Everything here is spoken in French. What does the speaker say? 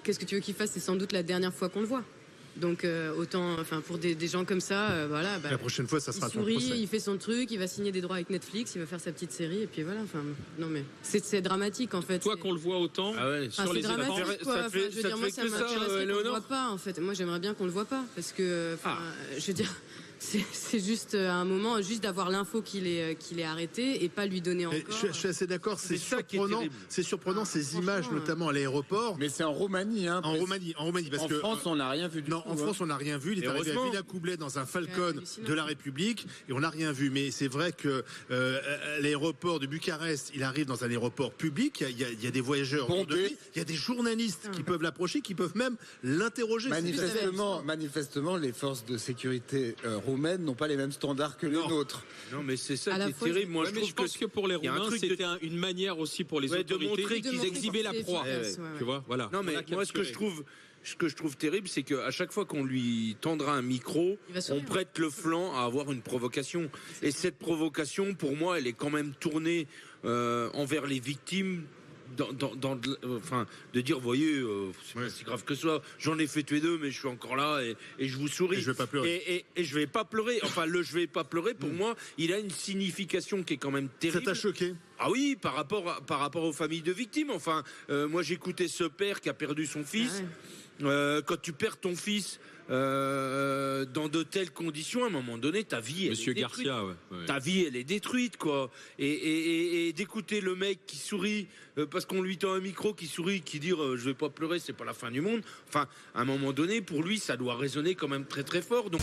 qu'est-ce que tu veux qu'il fasse? C'est sans doute la dernière fois qu'on le voit. Donc autant, enfin pour des gens comme ça, voilà. Bah, la prochaine fois, ça sera il sourit, ton procès. il fait son truc, il va signer des droits avec Netflix, il va faire sa petite série et puis voilà. Enfin, non mais c'est dramatique en fait. Toi qu'on le voit autant sur c'est les dramatique quoi. ça te fait, Je veux dire, moi ça m'intéresserait qu'on le voit pas en fait. Moi j'aimerais bien qu'on le voit pas parce que, je veux dire. C'est juste à un moment, juste d'avoir l'info qu'il est arrêté et pas lui donner encore. Je suis assez d'accord, c'est surprenant. C'est surprenant ces images, notamment à l'aéroport. Mais c'est en Roumanie, hein. En Roumanie, parce que France, on n'a rien vu du tout. Non, en France, on n'a rien vu. Il est arrivé à Villacoublay dans un Falcon de la République et on n'a rien vu. Mais c'est vrai que l'aéroport de Bucarest, il arrive dans un aéroport public. Il y a des voyageurs. Il y a des journalistes qui peuvent l'approcher, qui peuvent même l'interroger. Manifestement, les forces de sécurité roumaines n'ont pas les mêmes standards que les nôtres. Non, mais c'est ça qui est terrible. Moi, je pense que pour les Roumains, c'était une manière aussi pour les autorités de montrer qu'ils exhibaient la proie. Tu vois, voilà. Non, mais moi, ce que je trouve terrible, c'est qu'à chaque fois qu'on lui tendra un micro, on prête le flanc à avoir une provocation. Et cette provocation, pour moi, elle est quand même tournée envers les victimes. Enfin, de dire, voyez, c'est pas si grave que ça. J'en ai fait tuer 2, mais je suis encore là et je vous souris. Et je vais pas pleurer. Et je vais pas pleurer. Enfin, je vais pas pleurer. Pour moi, il a une signification qui est quand même terrible. Ça t'a choqué? Ah oui, par rapport aux familles de victimes. Enfin, moi, j'écoutais ce père qui a perdu son fils. Quand tu perds ton fils dans de telles conditions, à un moment donné, ta vie, Monsieur Garcia, ta vie, elle est détruite, quoi. Et d'écouter le mec qui sourit parce qu'on lui tend un micro, qui sourit, qui dit je vais pas pleurer, c'est pas la fin du monde. Enfin, à un moment donné, pour lui, ça doit résonner quand même très très fort. Donc.